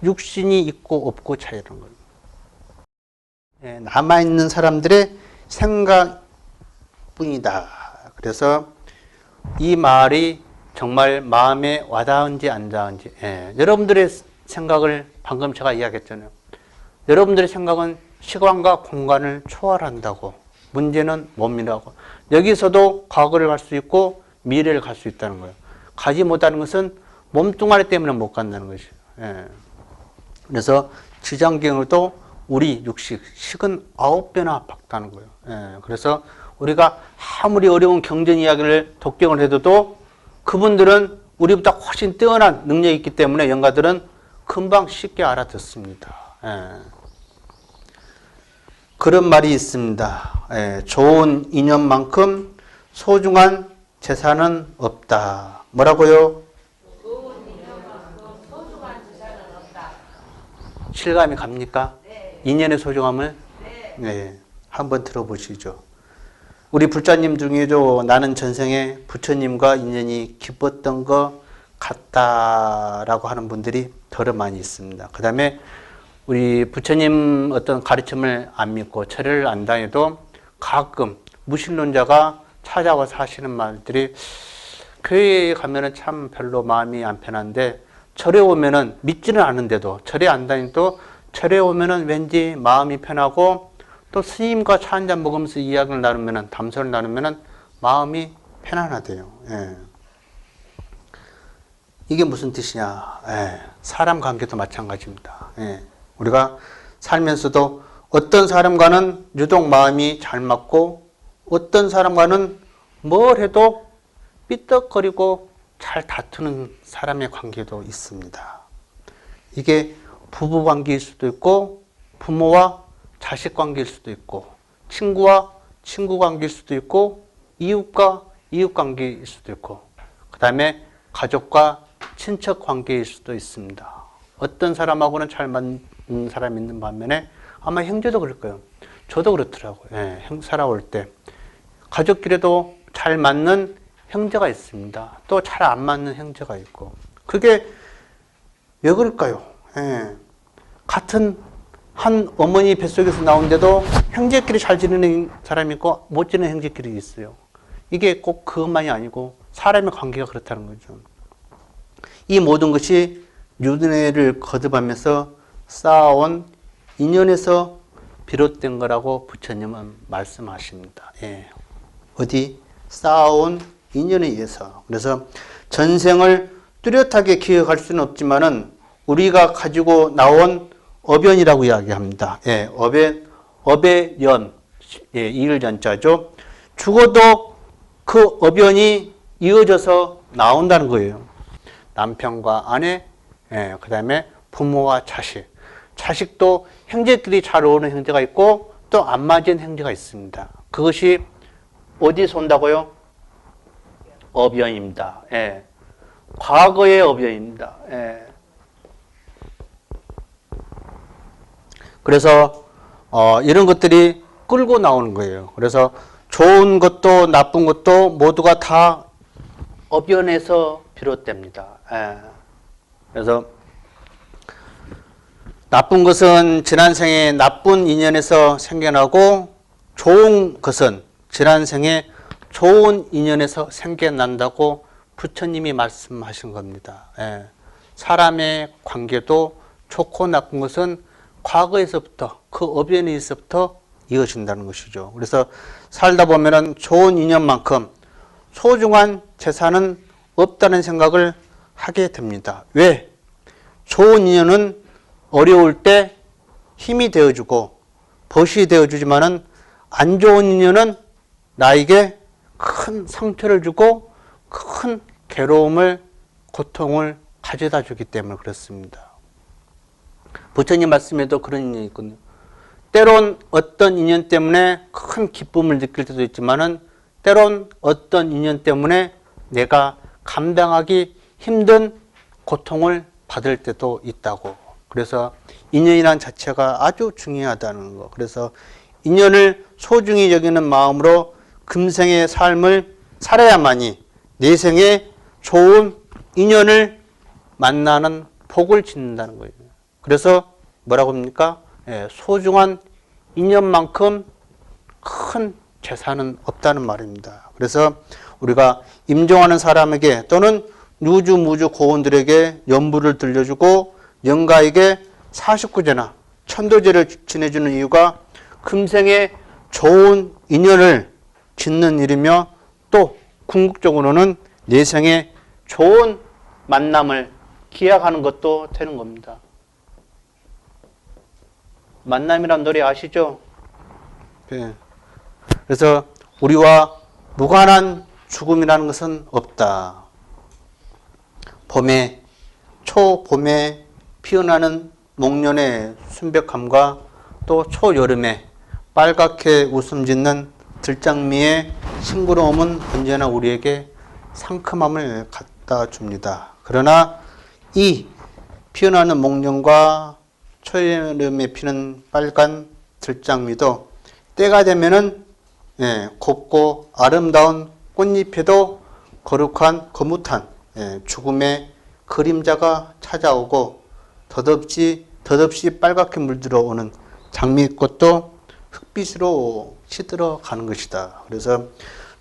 육신이 있고 없고 차이라는 거예요. 예, 남아있는 사람들의 생각뿐이다. 그래서 이 말이 정말 마음에 와닿은지 안 닿은지, 예, 여러분들의 생각을 방금 제가 이야기했잖아요. 여러분들의 생각은 시간과 공간을 초월한다고. 문제는 몸이라고. 여기서도 과거를 갈 수 있고 미래를 갈 수 있다는 거예요. 가지 못하는 것은 몸뚱아리 때문에 못 간다는 것이에요. 예. 그래서 지장경으로도 우리 육식, 식은 9배나 박다는 거예요. 예. 그래서 우리가 아무리 어려운 경전 이야기를 독경을 해도 그분들은 우리보다 훨씬 뛰어난 능력이 있기 때문에 영가들은 금방 쉽게 알아듣습니다. 예. 그런 말이 있습니다. 예. 좋은 인연만큼 소중한 재산은 없다. 뭐라고요? 좋은 인연만큼 소중한 재산은 없다. 실감이 갑니까? 네. 인연의 소중함을? 네. 네. 한번 들어보시죠. 우리 불자님 중에도 나는 전생에 부처님과 인연이 깊었던 것 같다라고 하는 분들이 더러 많이 있습니다. 그 다음에 우리 부처님 어떤 가르침을 안 믿고 철회를 안 다녀도 가끔 무신론자가 찾아와서 하시는 말들이 교회에 가면은 참 별로 마음이 안 편한데 절에 오면은 믿지는 않은데도 절에 안 다니도 절에 오면은 왠지 마음이 편하고 또 스님과 차 한잔 먹으면서 이야기를 나누면은 담소를 나누면은 마음이 편안하대요. 예. 이게 무슨 뜻이냐? 예. 사람 관계도 마찬가지입니다. 예. 우리가 살면서도 어떤 사람과는 유독 마음이 잘 맞고 어떤 사람과는 뭘 해도 삐떡거리고 잘 다투는 사람의 관계도 있습니다. 이게 부부 관계일 수도 있고 부모와 자식 관계일 수도 있고 친구와 친구 관계일 수도 있고 이웃과 이웃 관계일 수도 있고 그 다음에 가족과 친척 관계일 수도 있습니다. 어떤 사람하고는 잘 맞는 사람이 있는 반면에 아마 형제도 그럴 거예요. 저도 그렇더라고요. 예, 살아올 때 가족끼리도 잘 맞는 형제가 있습니다. 또 잘 안 맞는 형제가 있고 그게 왜 그럴까요? 예, 같은 한 어머니 뱃속에서 나온데도 형제끼리 잘 지내는 사람이 있고 못 지내는 형제끼리 있어요. 이게 꼭 그것만이 아니고 사람의 관계가 그렇다는 거죠. 이 모든 것이 윤회를 거듭하면서 쌓아온 인연에서 비롯된 거라고 부처님은 말씀하십니다. 예. 어디? 쌓아온 인연에 의해서. 그래서 전생을 뚜렷하게 기억할 수는 없지만은 우리가 가지고 나온 어변이라고 이야기합니다. 예, 업의 연, 예, 이을 연자죠. 죽어도 그 어변이 이어져서 나온다는 거예요. 남편과 아내, 예, 그 다음에 부모와 자식. 자식도 형제끼리 잘 어울리는 형제가 있고 또 안 맞은 형제가 있습니다. 그것이 어디서 온다고요? 어변입니다. 예. 과거의 어변입니다. 예. 그래서 이런 것들이 끌고 나오는 거예요. 그래서 좋은 것도 나쁜 것도 모두가 다 어변에서 비롯됩니다. 예. 그래서 나쁜 것은 지난 생에 나쁜 인연에서 생겨나고 좋은 것은 지난 생에 좋은 인연에서 생겨난다고 부처님이 말씀하신 겁니다. 예. 사람의 관계도 좋고 나쁜 것은 과거에서부터 그 어변에서부터 이어진다는 것이죠. 그래서 살다 보면은 좋은 인연만큼 소중한 재산은 없다는 생각을 하게 됩니다. 왜? 좋은 인연은 어려울 때 힘이 되어주고 벗이 되어주지만은 안 좋은 인연은 나에게 큰 상처를 주고 큰 괴로움을 고통을 가져다 주기 때문에 그렇습니다. 부처님 말씀에도 그런 인연이 있거든요. 때론 어떤 인연 때문에 큰 기쁨을 느낄 때도 있지만은 때론 어떤 인연 때문에 내가 감당하기 힘든 고통을 받을 때도 있다고. 그래서 인연이란 자체가 아주 중요하다는 거. 그래서 인연을 소중히 여기는 마음으로 금생의 삶을 살아야만이 내생에 좋은 인연을 만나는 복을 짓는다는 거예요. 그래서 뭐라고 합니까? 소중한 인연만큼 큰 재산은 없다는 말입니다. 그래서 우리가 임종하는 사람에게 또는 유주 무주 고원들에게 연부를 들려주고 영가에게 49제나 천도제를 지내주는 이유가 금생에 좋은 인연을 짓는 일이며 또 궁극적으로는 내생에 좋은 만남을 기약하는 것도 되는 겁니다. 만남이란 노래 아시죠? 네. 그래서 우리와 무관한 죽음이라는 것은 없다. 초봄에 피어나는 목련의 순백함과 또 초여름에 빨갛게 웃음 짓는 들장미의 싱그러움은 언제나 우리에게 상큼함을 갖다 줍니다. 그러나 이 피어나는 목련과 초여름에 피는 빨간 들장미도 때가 되면은 곱고 아름다운 꽃잎에도 거룩한 거뭇한 죽음의 그림자가 찾아오고 덧없이 빨갛게 물들어 오는 장미꽃도 흑빛으로 시들어 가는 것이다. 그래서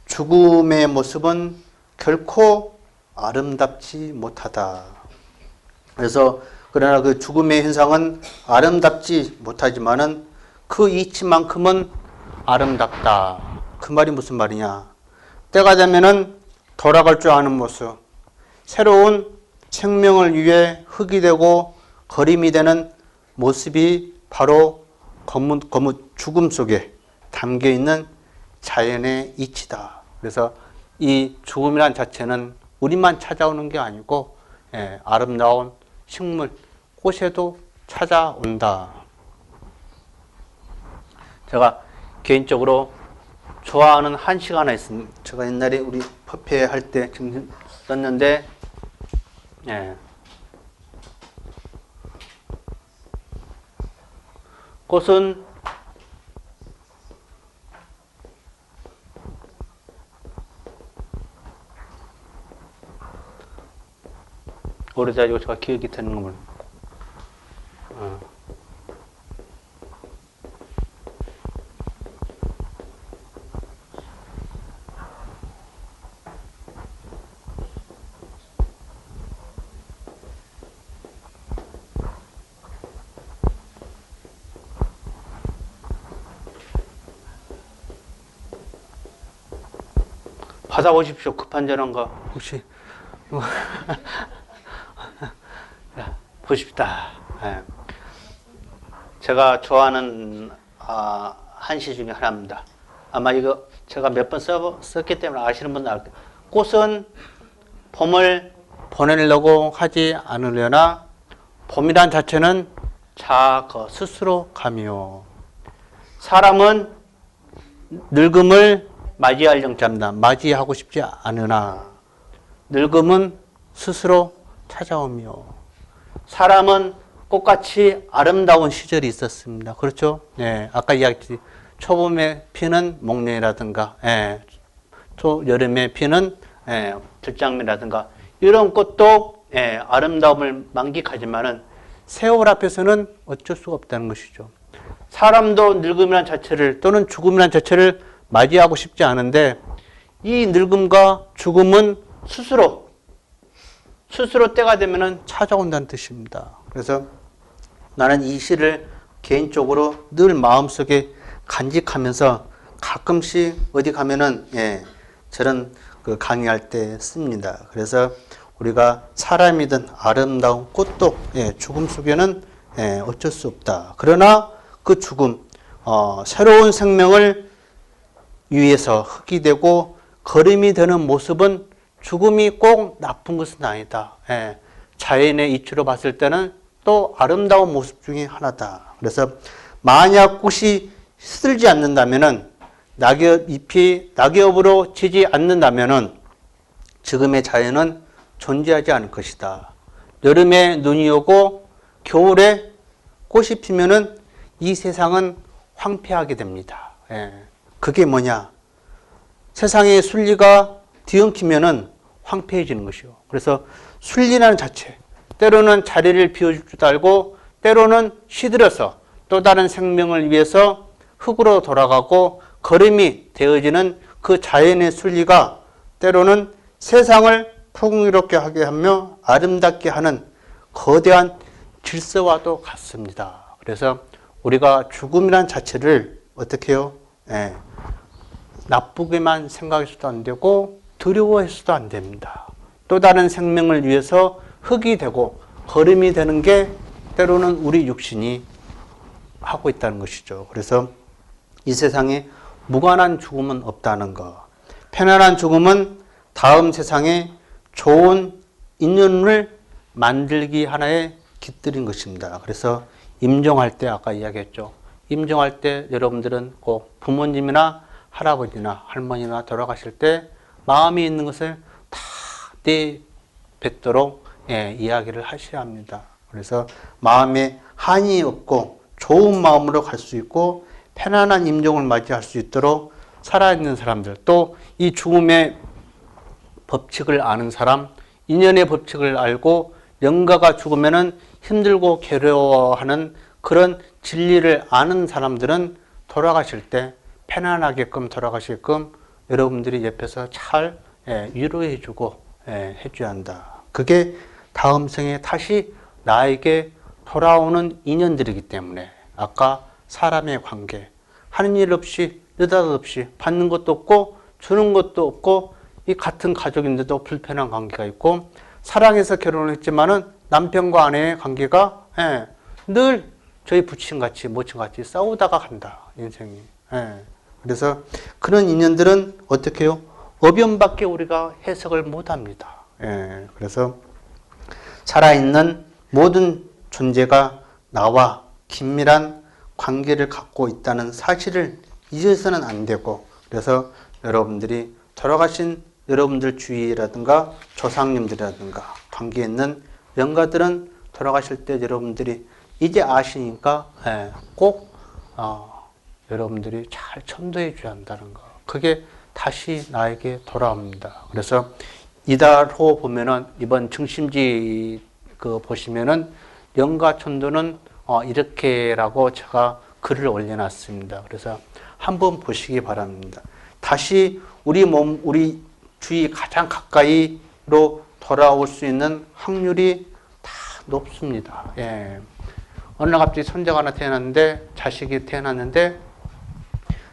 죽음의 모습은 결코 아름답지 못하다. 그래서 그러나 그 죽음의 현상은 아름답지 못하지만은 그 이치만큼은 아름답다. 그 말이 무슨 말이냐? 때가 되면은 돌아갈 줄 아는 모습, 새로운 생명을 위해 흙이 되고 거림이 되는 모습이 바로 죽음 속에 담겨 있는 자연의 이치다. 그래서 이 죽음이란 자체는 우리만 찾아오는 게 아니고 아름다운 식물, 꽃에도 찾아온다. 제가 개인적으로 좋아하는 한시가 하나 있습니다. 제가 옛날에 우리 퍼페 할 때 썼는데, 꽃은 오래돼가지고 제가 기억이 되는 걸. 받아보십시오. 급한 전화인가 혹시 보십시다. 제가 좋아하는 한시 중에 하나입니다. 아마 이거 제가 몇 번 썼기 때문에 아시는 분들 알 거예요. 꽃은 봄을 보내려고 하지 않으려나 봄이란 자체는 스스로 가며 사람은 늙음을 맞이할 영자입니다. 맞이하고 싶지 않으나 늙음은 스스로 찾아오며 사람은 꽃같이 아름다운 시절이 있었습니다. 그렇죠? 아까 이야기했듯이 초봄에 피는 목련이라든가 초여름에 피는 들장미라든가 이런 꽃도 아름다움을 만끽하지만은 세월 앞에서는 어쩔 수가 없다는 것이죠. 사람도 늙음이란 자체를 또는 죽음이란 자체를 맞이하고 싶지 않은데 이 늙음과 죽음은 스스로 때가 되면은 찾아온다는 뜻입니다. 그래서 나는 이 시를 개인적으로 늘 마음속에 간직하면서 가끔씩 어디 가면은 저런 그 강의할 때 씁니다. 그래서 우리가 사람이든 아름다운 꽃도 죽음 속에는 어쩔 수 없다. 그러나 그 죽음, 새로운 생명을 위해서 흙이 되고 거름이 되는 모습은 죽음이 꼭 나쁜 것은 아니다. 자연의 이치로 봤을 때는 또 아름다운 모습 중에 하나다. 그래서 만약 꽃이 시들지 않는다면은 낙엽으로 지지 않는다면은 지금의 자연은 존재하지 않을 것이다. 여름에 눈이 오고 겨울에 꽃이 피면은 이 세상은 황폐하게 됩니다. 예. 그게 뭐냐? 세상의 순리가 뒤엉키면은 황폐해지는 것이요. 그래서 순리라는 자체, 때로는 자리를 비워줄 줄 알고 때로는 시들어서 또 다른 생명을 위해서 흙으로 돌아가고 거름이 되어지는 그 자연의 순리가 때로는 세상을 풍요롭게 하게 하며 아름답게 하는 거대한 질서와도 같습니다. 그래서 우리가 죽음이란 자체를 어떻게 해요? 예, 나쁘게만 생각해서도 안 되고 두려워해서도 안 됩니다. 또 다른 생명을 위해서 흙이 되고 거름이 되는 게 때로는 우리 육신이 하고 있다는 것이죠. 그래서 이 세상에 무관한 죽음은 없다는 것. 편안한 죽음은 다음 세상에 좋은 인연을 만들기 하나의 깃들인 것입니다. 그래서 임종할 때 아까 이야기했죠. 임종할 때 여러분들은 꼭 부모님이나 할아버지나 할머니나 돌아가실 때 마음이 있는 것을 다 내뱉도록 이야기를 하셔야 합니다. 그래서 마음에 한이 없고 좋은 마음으로 갈 수 있고 편안한 임종을 맞이할 수 있도록 살아있는 사람들, 또 이 죽음의 법칙을 아는 사람, 인연의 법칙을 알고 영가가 죽으면은 힘들고 괴로워하는 그런 진리를 아는 사람들은 돌아가실 때 편안하게끔 돌아가실끔 여러분들이 옆에서 잘 위로해주고 해줘야 한다. 그게 다음 생에 다시 나에게 돌아오는 인연들이기 때문에 아까 사람의 관계, 하는 일 없이 느닷없이 받는 것도 없고 주는 것도 없고 이 같은 가족인데도 불편한 관계가 있고 사랑해서 결혼을 했지만은 남편과 아내의 관계가 늘 저희 부친같이 모친같이 싸우다가 간다 인생이. 그래서 그런 인연들은 어떻게 해요? 어변밖에 우리가 해석을 못합니다. 그래서 살아있는 모든 존재가 나와 긴밀한 관계를 갖고 있다는 사실을 잊어서는 안 되고, 그래서 여러분들이 돌아가신 여러분들 주위라든가 조상님들이라든가 관계에 있는 영가들은 돌아가실 때 여러분들이 이제 아시니까 꼭 여러분들이 잘 천도해 줘야 한다는 거. 그게 다시 나에게 돌아옵니다. 그래서 이달호 보면은 이번 증심지 보시면은 영가 천도는 이렇게라고 제가 글을 올려놨습니다. 그래서 한번 보시기 바랍니다. 다시 우리 몸, 우리 주위 가장 가까이로 돌아올 수 있는 확률이 다 높습니다. 어느 날 갑자기 손자가 하나 태어났는데, 자식이 태어났는데,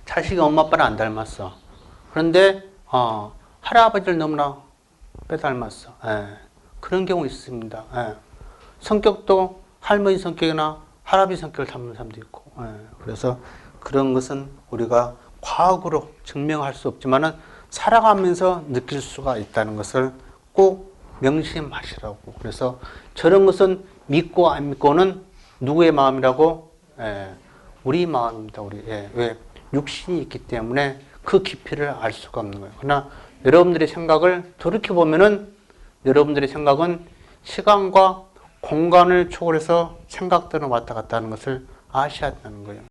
자식이 엄마 아빠를 안 닮았어. 그런데, 할아버지를 너무나 빼닮았어. 그런 경우 있습니다. 성격도 할머니 성격이나 할아버지 성격을 닮는 사람도 있고. 그래서 그런 것은 우리가 과학으로 증명할 수 없지만은 살아가면서 느낄 수가 있다는 것을 꼭 명심하시라고. 그래서 저런 것은 믿고 안 믿고는 누구의 마음이라고? 우리 마음입니다. 우리. 왜? 육신이 있기 때문에 그 깊이를 알 수가 없는 거예요. 그러나 여러분들의 생각을 돌이켜보면은 여러분들의 생각은 시간과 공간을 초월해서 생각들은 왔다 갔다 하는 것을 아셔야 한다는 거예요.